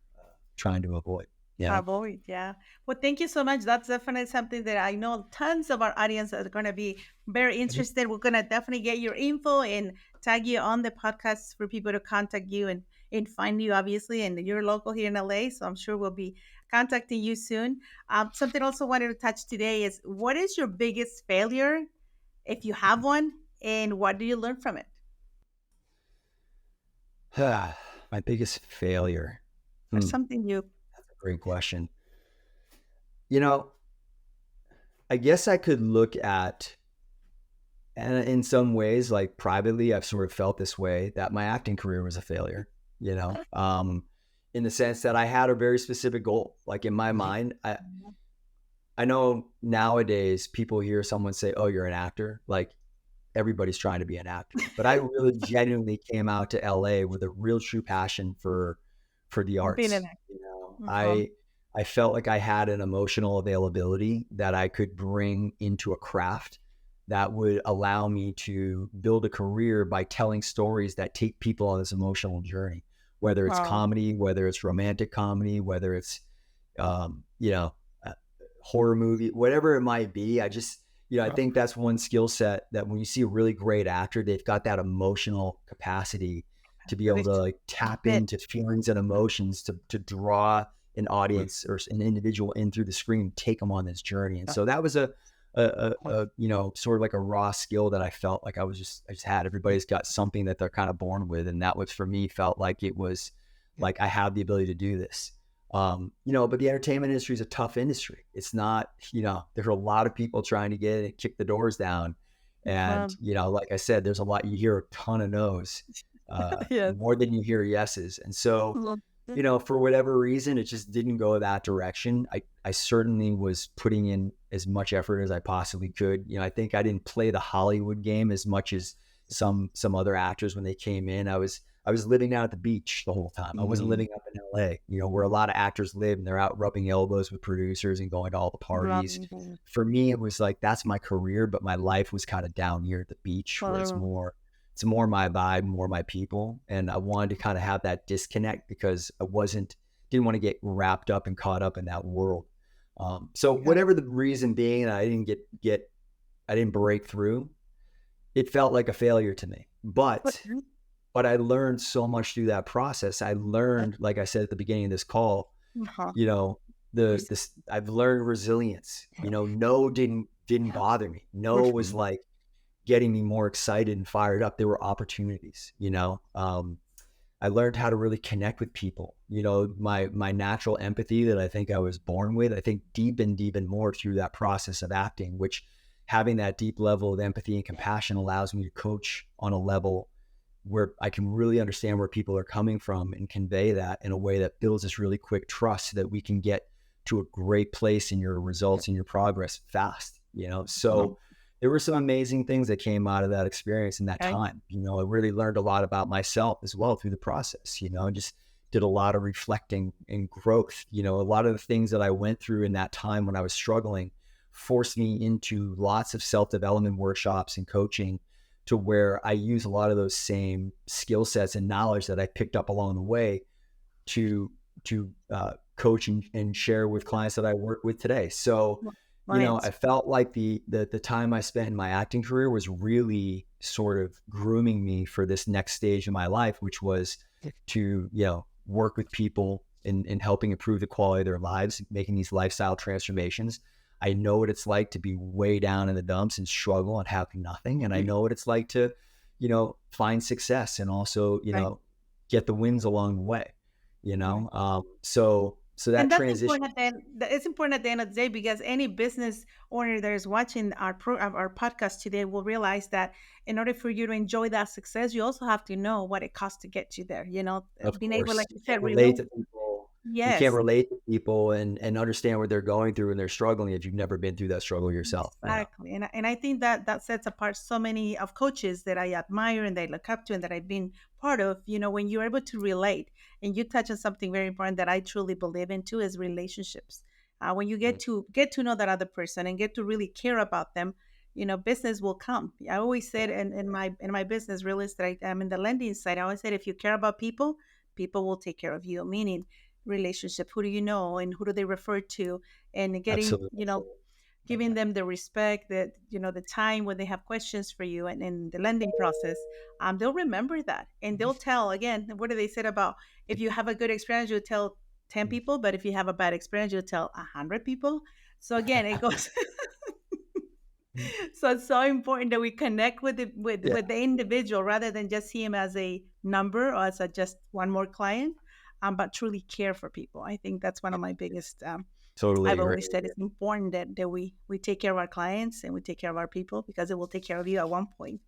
avoid. Avoid, yeah. Well, thank you so much. That's definitely something that I know tons of our audience are going to be very interested. We're going to definitely get your info and tag you on the podcast for people to contact you and find you, obviously. And you're local here in LA, so I'm sure we'll be contacting you soon. Something also wanted to touch today is what is your biggest failure, if you have one, and what do you learn from it? My biggest failure. Or something you, Great question. You know, I guess I could look at, and in some ways, like privately, I've sort of felt this way, that my acting career was a failure, in the sense that I had a very specific goal. Like in my mind, I know nowadays people hear someone say, "Oh, you're an actor." Like everybody's trying to be an actor, but I really genuinely came out to LA with a real true passion for the Being arts. an actor. Uh-huh. I felt like I had an emotional availability that I could bring into a craft that would allow me to build a career by telling stories that take people on this emotional journey, whether it's Wow. comedy, whether it's romantic comedy, whether it's um, you know, a horror movie, whatever it might be. I think that's one skill set that when you see a really great actor, they've got that emotional capacity to be able Really to like tap fit. into feelings and emotions to draw an audience or an individual in through the screen, take them on this journey. And so that was sort of like a raw skill that I felt like I just had. Everybody's got something that they're kind of born with. And that was, for me, felt like it was like I have the ability to do this. But the entertainment industry is a tough industry. It's not, there's a lot of people trying to get it, kick the doors down. And, Um, like I said, there's a lot, you hear a ton of no's, yes. more than you hear yeses. And so, for whatever reason, it just didn't go that direction. I certainly was putting in as much effort as I possibly could. I think I didn't play the Hollywood game as much as some other actors when they came in. I was living down at the beach the whole time. I wasn't living up in LA, where a lot of actors live, and they're out rubbing elbows with producers and going to all the parties. Lovely. For me, it was like, that's my career, but my life was kind of down here at the beach, where it's Wow. more my vibe, more my people. And I wanted to kind of have that disconnect because didn't want to get wrapped up and caught up in that world. So whatever the reason being, I didn't break through, it felt like a failure to me. But I learned so much through that process. I learned, like I said at the beginning of this call, Uh-huh. you know, I've learned resilience. No didn't bother me. No was like getting me more excited and fired up. There were opportunities. I learned how to really connect with people. My natural empathy that I think I was born with, I think deepened even more through that process of acting, which having that deep level of empathy and compassion allows me to coach on a level where I can really understand where people are coming from and convey that in a way that builds this really quick trust so that we can get to a great place in your results and your progress fast, So there were some amazing things that came out of that experience in that Okay. time. I really learned a lot about myself as well through the process, just did a lot of reflecting and growth. A lot of the things that I went through in that time when I was struggling forced me into lots of self-development workshops and coaching, to where I use a lot of those same skill sets and knowledge that I picked up along the way to coach and share with clients that I work with today. So, Right. I felt like the time I spent in my acting career was really sort of grooming me for this next stage of my life, which was to, work with people and helping improve the quality of their lives, making these lifestyle transformations. I know what it's like to be way down in the dumps and struggle and have nothing. And I know what it's like to, find success and also, Right. get the wins along the way, so that And that's transition. important it's important at the end of the day, because any business owner that is watching our podcast today will realize that in order for you to enjoy that success, you also have to know what it costs to get you there. Of Being able, course, like you said, remove. you can't Yes. relate to people and understand what they're going through and they're struggling if you've never been through that struggle yourself. Exactly. And I think that that sets apart so many of coaches that I admire and that I look up to and that I've been part of, when you're able to relate. And you touch on something very important that I truly believe in too, is relationships. When you get to know that other person and get to really care about them, business will come. I always said in my business, real estate, I'm in the lending side. I always said, if you care about people, people will take care of you. Meaning relationship. Who do you know and who do they refer to? And getting, Absolutely. giving them the respect, that the time when they have questions for you, and in the lending process, they'll remember that, and they'll tell. Again, what do they say about, if you have a good experience, you'll tell 10 people, but if you have a bad experience, you'll tell 100 people. So again, it goes. So it's so important that we connect with the with, Yeah. with the individual, rather than just see him as a number or as just one more client, but truly care for people. I think that's one of my biggest Totally I've agree. always said it's important that we take care of our clients and we take care of our people because it will take care of you at one point.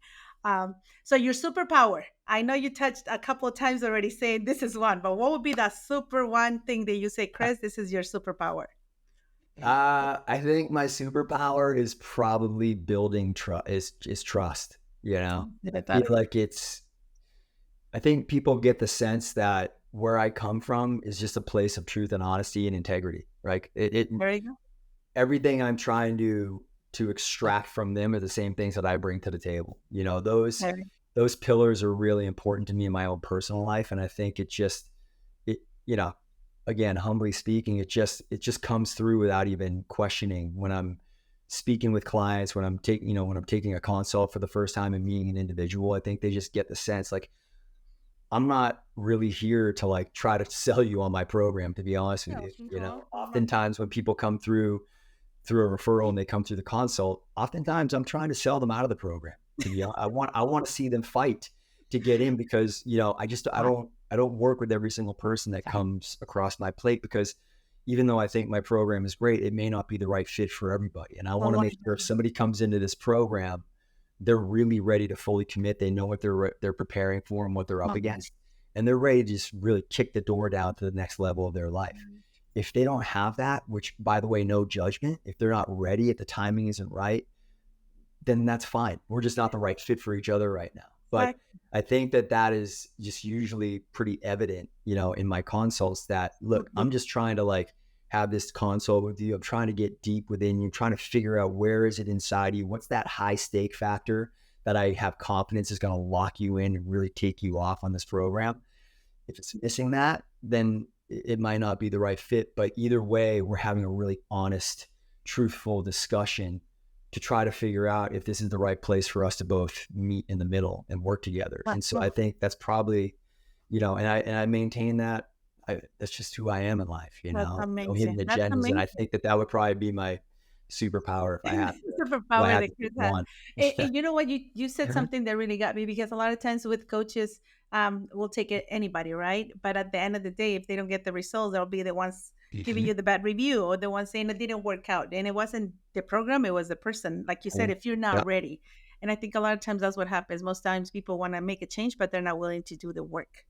So your superpower, I know you touched a couple of times already saying this is one, but what would be that super one thing that you say, Chris, this is your superpower? I think my superpower is probably building trust. Is trust. You know, I feel like I think people get the sense that where I come from is just a place of truth and honesty and integrity. Right? There you go. Everything I'm trying to extract from them are the same things that I bring to the table. You know, There you those pillars are really important to me in my own personal life, and I think it you know, again, humbly speaking, it just comes through without even questioning when I'm speaking with clients, when I'm taking a consult for the first time and meeting an individual. I think they just get the sense like I'm not really here to like try to sell you on my program, to be honest with go. you. You know, Mhm, mhm. oftentimes when people come through a referral and they come through the consult, oftentimes I'm trying to sell them out of the program. To be honest, I want to see them fight to get in because, you know, I don't work with every single person that comes across my plate because even though I think my program is great, it may not be the right fit for everybody. And I want to make sure if somebody comes into this program, they're really ready to fully commit. They know what they're preparing for and what they're up against, and they're ready to just really kick the door down to the next level of their life. If they don't have that, which by the way, no judgment, if they're not ready, if the timing isn't right, then that's fine. We're just not the right fit for each other right now. But I think that is just usually pretty evident, you know, in my consults that, look, I'm just trying to like have this consult with you. I'm trying to get deep within you, trying to figure out where is it inside you? What's that high stake factor that I have confidence is going to lock you in and really take you off on this program? If it's missing that, then it might not be the right fit. But either way, we're having a really honest, truthful discussion to try to figure out if this is the right place for us to both meet in the middle and work together. And so I think that's probably, you know, and I maintain that. That's just who I am in life, you That's know, no hidden amazing. That's agendas. And I amazing. think that would probably be my superpower if I had Superpower to that pick Chris has. one. And you know what? You said something that really got me because a lot of times with coaches, we'll take it anybody, right? But at the end of the day, if they don't get the results, they'll be the ones giving you the bad review or the ones saying it didn't work out. And it wasn't the program, it was the person. Like you said, if you're not Yeah. ready. And I think a lot of times that's what happens. Most times people want to make a change, but they're not willing to do the work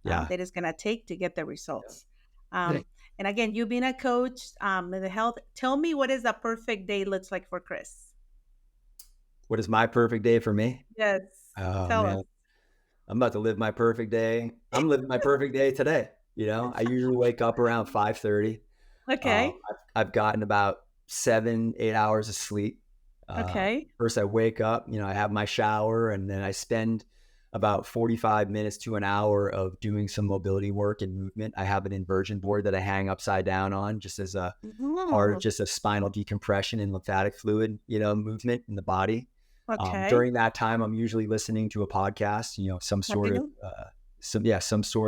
Yeah. that it's going to take to get the results. Yeah. And again, you being a coach in the health, tell me what is a perfect day looks like for Chris. What is my perfect day for me? Yes. Oh Tell man, us. I'm about to live my perfect day. I'm living my perfect day today. You know, I usually wake up around 5:30. Okay. I've gotten about 7-8 hours of sleep. Okay. First I wake up, you know, I have my shower, and then I spend about 45 minutes to an hour of doing some mobility work and movement. I have an inversion board that I hang upside down on just as a part of just a spinal decompression and lymphatic fluid, you know, movement in the body. Okay. During that time, I'm usually listening to a podcast, you know, some sort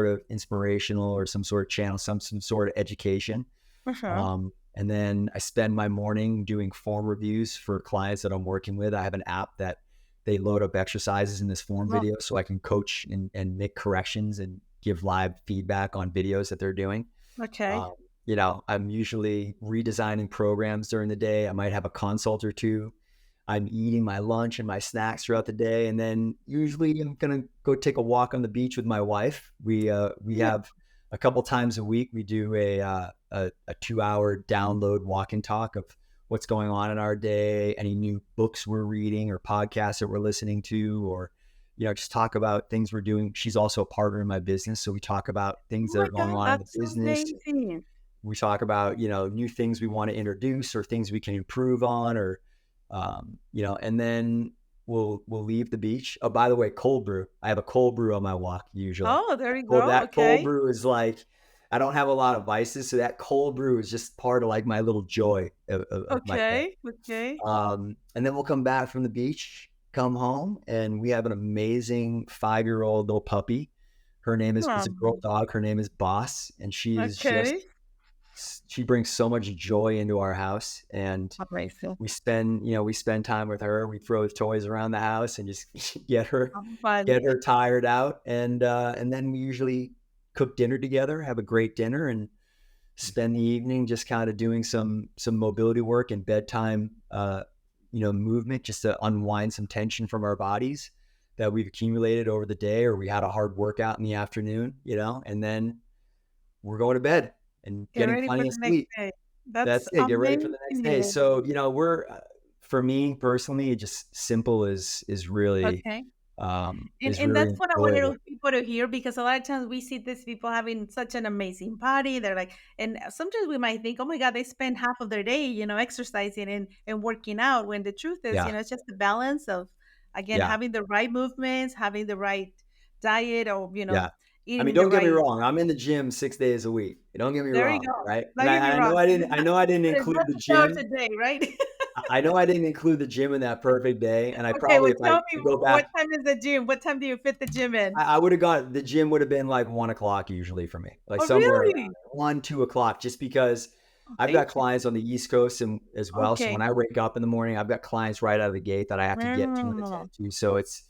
of inspirational or some sort of channel, some sort of education. And then I spend my morning doing form reviews for clients that I'm working with. I have an app that they load up exercises in this form video so I can coach and make corrections and give live feedback on videos that they're doing. Okay. You know, I'm usually redesigning programs during the day. I might have a consult or two. I'm eating my lunch and my snacks throughout the day. And then usually I'm going to go take a walk on the beach with my wife. We have a couple times a week, we do a 2-hour download walk and talk of what's going on in our day, any new books we're reading or podcasts that we're listening to, or, you know, just talk about things we're doing. She's also a partner in my business. So we talk about things that are going on in the business. Amazing. We talk about, you know, new things we want to introduce or things we can improve on, or, you know, and then we'll leave the beach. Oh, by the way, cold brew. I have a cold brew on my walk usually. Oh, there you Well, go. that Okay. cold brew is like, I don't have a lot of vices, so that cold brew is just part of like my little joy of my day. Okay. And then we'll come back from the beach, come home, and we have an amazing 5-year-old little puppy. Her name is, it's a girl dog. Her name is Boss, and she is just, she brings so much joy into our house. And Amazing. we spend time with her. We throw toys around the house and just get her tired out. And then we usually cook dinner together, have a great dinner, and spend the evening just kind of doing some mobility work and bedtime, movement, just to unwind some tension from our bodies that we've accumulated over the day, or we had a hard workout in the afternoon, and then we're going to bed and Get getting ready for plenty of the next sleep. day. That's That's it. Get ready for the next day. amazing. So, we're, for me personally, just simple is really, Okay. is And really that's what I enjoyable. wanted people to hear, because a lot of times we see these people having such an amazing body. They're like, and sometimes we might think, oh my God, they spend half of their day, exercising and working out. When the truth is, Yeah. it's just the balance of, again, Yeah. having the right movements, having the right diet, or, Yeah. I mean, eating the don't get me right. wrong. I'm in the gym 6 days a week. Don't get me There you wrong. go. Right. And Don't get me I wrong. know I didn't But it's include not the 2 hours a gym. day, right? I know I didn't include the gym in that perfect day. And I Okay, probably, well, if I tell me, go what back, time is the gym? What time do you fit the gym in? I would have got, the gym would have been like 1 o'clock usually for me, like Oh, somewhere around really? 1, 2 o'clock, just because I've Okay. got clients on the East Coast and as well. So Okay. when I wake up in the morning, I've got clients right out of the gate that I have to get to and Mm, attend to. So it's,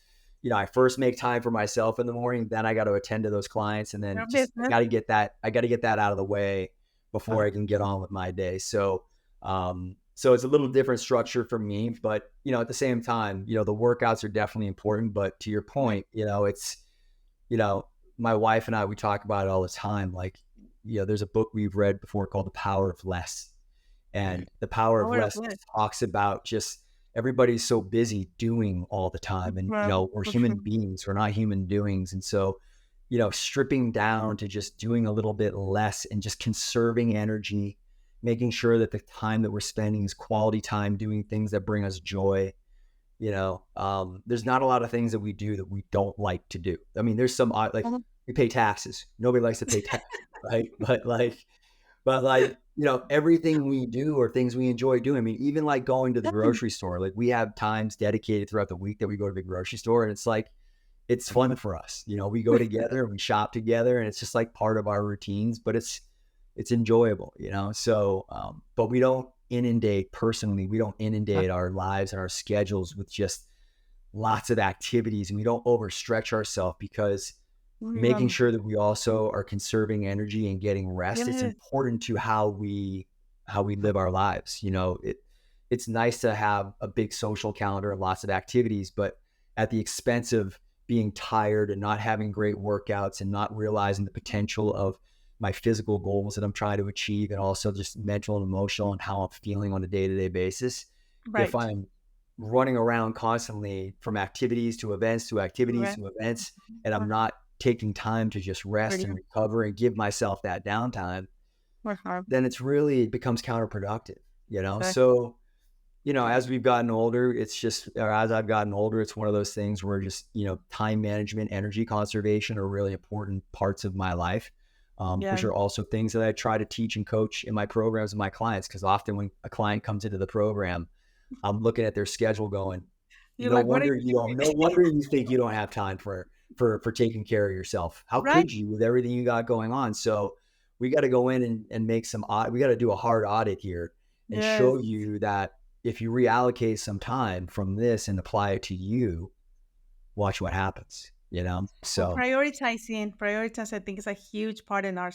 I first make time for myself in the morning, then I got to attend to those clients, and then your just business. I got to get that out of the way before I can get on with my day. So, so it's a little different structure for me, but at the same time, the workouts are definitely important. But to your point, it's, my wife and I, we talk about it all the time. Like, there's a book we've read before called The Power of Less. And The Power of Power of Less less. talks about just everybody's so busy doing all the time. And, we're For sure. human beings, we're not human doings. And so, stripping down to just doing a little bit less and just conserving energy, making sure that the time that we're spending is quality time doing things that bring us joy. There's not a lot of things that we do that we don't like to do. I mean, there's some like Mhm. we pay taxes. Nobody likes to pay taxes, right? But everything we do are things we enjoy doing. I mean, even like going to the grocery store, like we have times dedicated throughout the week that we go to the grocery store, and it's like, it's fun for us. We go together and we shop together, and it's just like part of our routines, but it's enjoyable, So, but we don't inundate our lives and our schedules with just lots of activities, and we don't overstretch ourselves, because making Mm, sure that we also are conserving energy and getting rest, it's yes. important to how we live our lives. It's nice to have a big social calendar and lots of activities, but at the expense of being tired and not having great workouts and not realizing the potential of my physical goals that I'm trying to achieve, and also just mental and emotional and how I'm feeling on a day-to-day basis. If Right. I'm running around constantly from activities to events to activities Right. to events, and I'm not taking time to just rest and Pretty. recover and give myself that downtime, Uh-huh. then it becomes counterproductive, Right. So, as we've gotten older, or as I've gotten older, it's one of those things where just, time management, energy conservation are really important parts of my life, which Yeah. are also things that I try to teach and coach in my programs and my clients. Cause often when a client comes into the program, I'm looking at their schedule going, You're like, what are you no doing? wonder you think you don't have time for taking care of yourself. How Right. could you with everything you got going on? So we got to go in and make we got to do a hard audit here and Yes. show you that if you reallocate some time from this and apply it to you, watch what happens, Well, So prioritize, I think, is a huge part in our,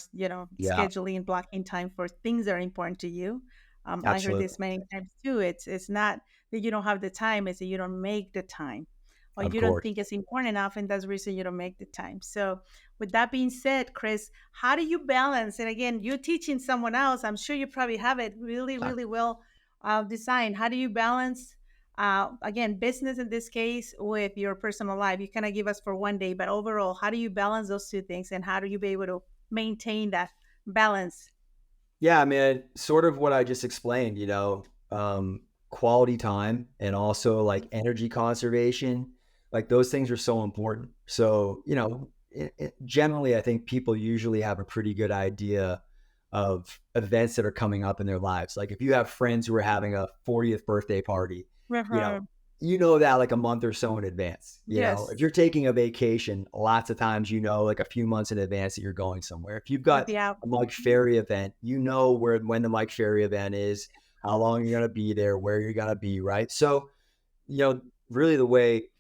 yeah, scheduling, blocking time for things that are important to you. I heard absolutely. this many times too. It's not that you don't have the time; it's that you don't make the time, or Of you don't course. think it's important enough, and that's the reason you don't make the time. So, with that being said, Chris, how do you balance? And again, you teaching someone else, I'm sure you probably have it really, Yeah. really well designed. How do you balance? Again, business in this case with your personal life. You kind of give us for one day, but overall, how do you balance those two things, and how do you be able to maintain that balance? Yeah, I mean, sort of what I just explained, quality time and also like energy conservation, like those things are so important. So, generally, I think people usually have a pretty good idea of events that are coming up in their lives. Like if you have friends who are having a 40th birthday party, you know, Uh-huh. that like a month or so in advance. If Yes, you're taking a vacation, lots of times, like a few months in advance that you're going somewhere. If you've with got the out. a Mike Ferry event, when the Mike Ferry event is, how long you're going to be there, where you're going to be, right? So, really the way,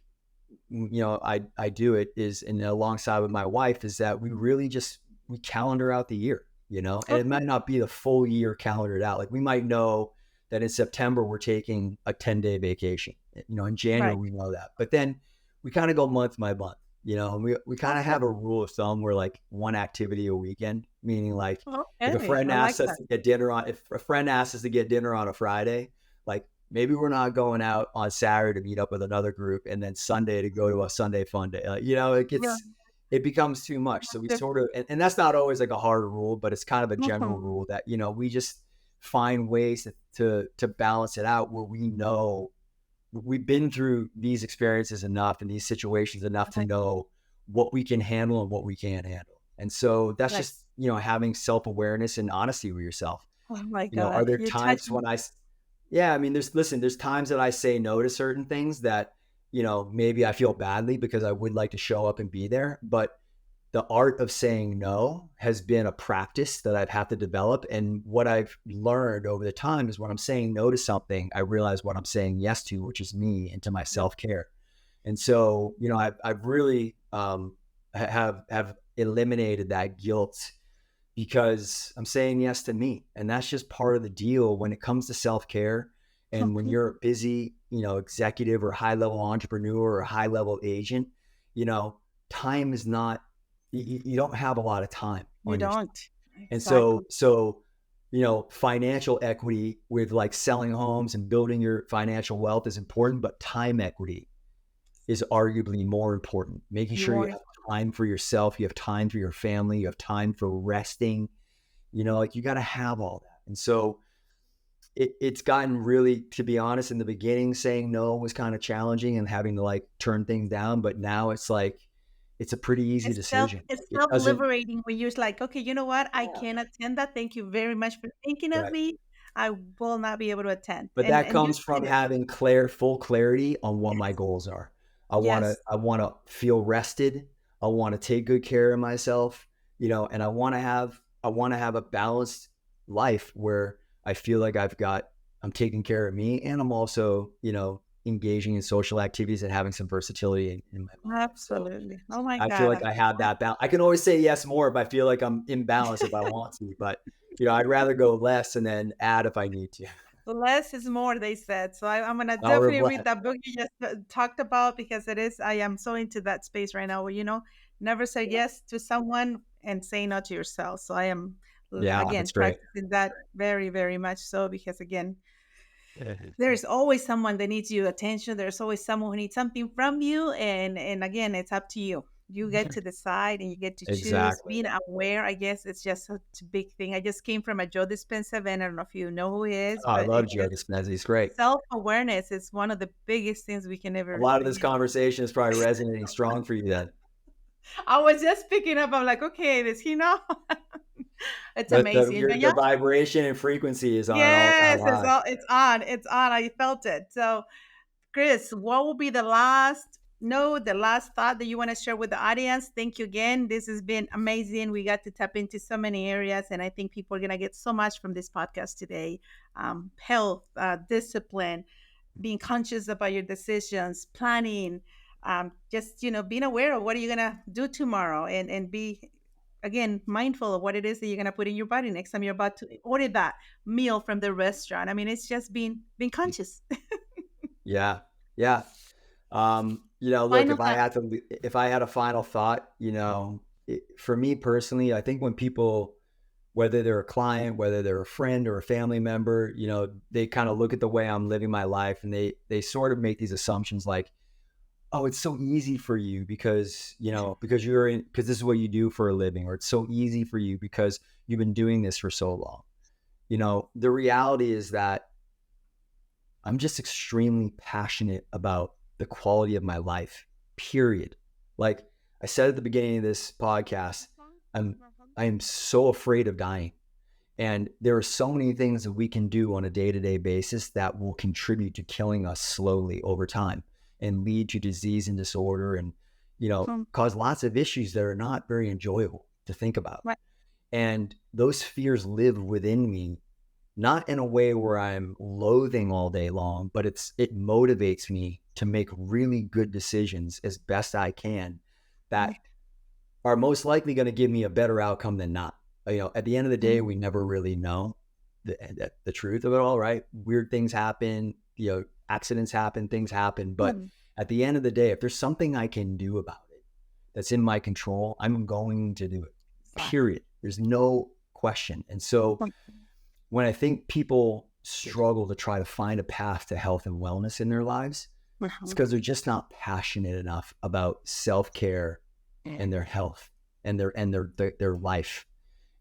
I do it is, and alongside with my wife, is that we really just, we calendar out the year. you know, and it might not be the full year calendared out. Like we might know that in September, we're taking a 10-day vacation, you know, in January, Right. we know that, but then we kind of go month by month, you know, and we kind of Okay. have a rule of thumb where like one activity a weekend, meaning like if a Okay. friend I like asks us that. to get dinner on, if a friend asks us to get dinner on a Friday, like maybe we're not going out on Saturday to meet up with another group and then Sunday to go to a Sunday fun day. You know, Yeah. it becomes too much. So we Def- sort of, and that's not always like a hard rule, but it's kind of a general Mhm. rule that, you know, we just find ways to balance it out where we know we've been through these experiences enough and these situations enough to Right. know what we can handle and what we can't handle. And so that's Right. just, you know, having self-awareness and honesty with yourself. Oh my You know, are God. there You're times touching. when yeah, I mean, there's times that I say no to certain things that, you know, maybe I feel badly because I would like to show up and be there. But the art of saying no has been a practice that I've had to develop. And what I've learned over the time is when I'm saying no to something, I realize what I'm saying yes to, which is me and to my self-care. And so, you know, I've really have eliminated that guilt because I'm saying yes to me. And that's just part of the deal when it comes to self-care. And when you're a busy, you know, executive or high level entrepreneur or high level agent, you know, time is not, you don't have a lot of time You on your side. don't. And Exactly. so, you know, financial equity with like selling homes and building your financial wealth is important, but time equity is arguably more important. Making You sure you want have time for yourself, you have time for your family, you have time for resting, you know, like you got to have all that. And so it's gotten really, to be honest, in the beginning, saying no was kind of challenging and having to like turn things down. But now it's like, it's a pretty easy decision. it's It doesn't, self-liberating when you're like, okay, you know what? I yeah, can't attend that. Thank you very much for thinking of right. me. I will not be able to attend. But that And you comes from did it. having full clarity on what my Yes. goals are. Yes. I want to feel rested. I want to take good care of myself, you know, and I want to have a balanced life where I feel like I'm taking care of me and I'm also, you know, engaging in social activities and having some versatility in my life. So Absolutely. Oh my I feel like God. I have that balance. I can always say yes more if I feel like I'm imbalanced if I want to, but you know, I'd rather go less and then add if I need to. Less is more, they said. So I'm gonna Au definitely read revoir. that book you just talked about because I am so into that space right now where, never say yes to someone and say no to yourself. So I am, Yeah, again, that's great. practicing that very, very much so because, again, Mhm. there's always someone that needs your attention. There's always someone who needs something from you. And again, it's up to you. You get to decide and you get to choose. Exactly. Being aware, I guess, it's just such a big thing. I just came from a Joe Dispenza event. I don't know if you know who he is, Oh, I but love it's Joe just Dispenza. He's great. self-awareness is one of the biggest things we can A ever. lot of this conversation is probably resonating strong for you then. I was just picking up. I'm like, okay, does he know? It's amazing. And The yeah, vibration and frequency is on an all-time yes, it's high. all. It's on. It's on. I felt it. So, Chris, what will be the last note, the last thought that you want to share with the audience? Thank you again. This has been amazing. We got to tap into so many areas, and I think people are going to get so much from this podcast today. Health, discipline, being conscious about your decisions, planning, just being aware of what are you going to do tomorrow, and be again mindful of what it is that you're going to put in your body next time you're about to order that meal from the restaurant. I mean, it's just being conscious. Yeah. Yeah. You know, look, Final thought. if I had a final thought, you know, for me personally, I think when people, whether they're a client, whether they're a friend or a family member, you know, they kind of look at the way I'm living my life and they sort of make these assumptions like, oh, it's so easy for you because, you know, because this is what you do for a living, or it's so easy for you because you've been doing this for so long. You know, the reality is that I'm just extremely passionate about the quality of my life, period. Like I said at the beginning of this podcast, I am so afraid of dying. And there are so many things that we can do on a day-to-day basis that will contribute to killing us slowly over time and lead to disease and disorder and, you know, Hmm. cause lots of issues that are not very enjoyable to think about. Right. And those fears live within me, not in a way where I'm loathing all day long, but it motivates me to make really good decisions as best I can that Right. are most likely going to give me a better outcome than not. at the end of the day, we never really know the truth of it all, right? Weird things happen, accidents happen, things happen. But at the end of the day, if there's something I can do about it that's in my control, I'm going to do it, period. There's no question. And so when I think people struggle to try to find a path to health and wellness in their lives, it's because they're just not passionate enough about self-care and their health and their life.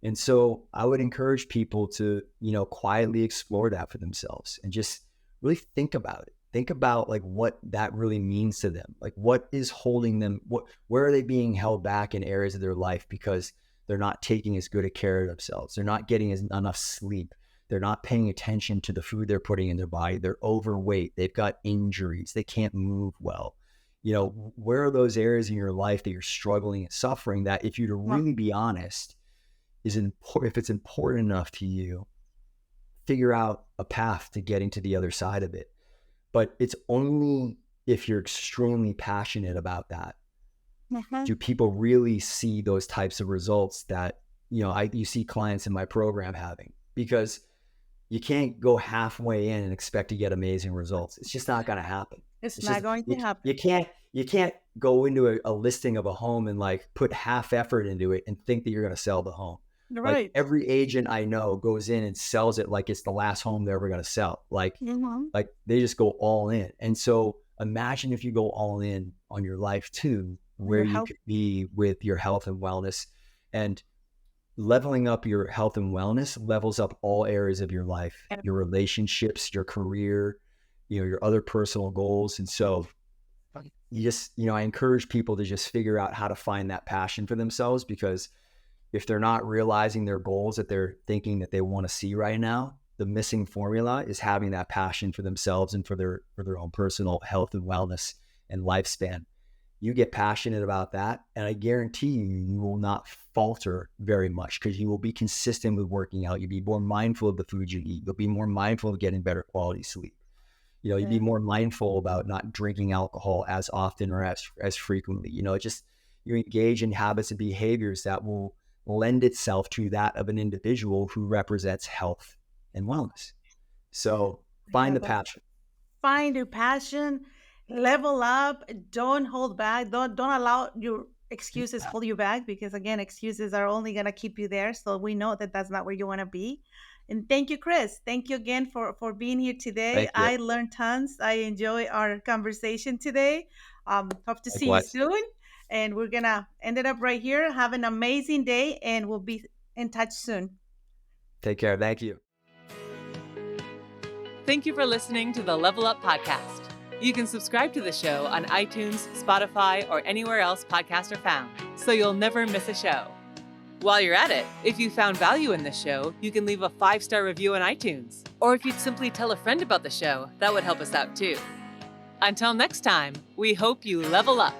And so I would encourage people to, quietly explore that for themselves and just really think about it. Think about like what that really means to them. Like what is holding them? Where are they being held back in areas of their life because they're not taking as good a care of themselves? They're not getting enough sleep. They're not paying attention to the food they're putting in their body. They're overweight. They've got injuries. They can't move well. Where are those areas in your life that you're struggling and suffering that, if you to really be honest, if it's important enough to you, figure out a path to getting to the other side of it. But it's only if you're extremely passionate about that, do people really see those types of results that, you see clients in my program having, because you can't go halfway in and expect to get amazing results. It's just not going to happen. It's not going to happen. You can't go into a listing of a home and like put half effort into it and think that you're going to sell the home. Right. Like every agent I know goes in and sells it like it's the last home they're ever going to sell. Like they just go all in. And so imagine if you go all in on your life too, where you could be with your health and wellness. And leveling up your health and wellness levels up all areas of your life, your relationships, your career, your other personal goals. And so you just, I encourage people to just figure out how to find that passion for themselves, because if they're not realizing their goals that they're thinking that they want to see right now, the missing formula is having that passion for themselves and for their own personal health and wellness and lifespan. You get passionate about that, and I guarantee you will not falter very much, because you will be consistent with working out. You'll be more mindful of the food you eat. You'll be more mindful of getting better quality sleep. You'll be more mindful about not drinking alcohol as often or as frequently. You engage in habits and behaviors that will lend itself to that of an individual who represents health and wellness. So find the passion. Find your passion. Level up. Don't hold back. Don't allow your excuses hold you back, because again, excuses are only going to keep you there. So we know that that's not where you want to be. And thank you, Chris. Thank you again for being here today. I learned tons. I enjoy our conversation today. Hope to see you soon. And we're going to end it up right here. Have an amazing day, and we'll be in touch soon. Take care. Thank you. Thank you for listening to the Level Up Podcast. You can subscribe to the show on iTunes, Spotify, or anywhere else podcasts are found, so you'll never miss a show. While you're at it, if you found value in this show, you can leave a 5-star review on iTunes. Or if you'd simply tell a friend about the show, that would help us out too. Until next time, we hope you level up.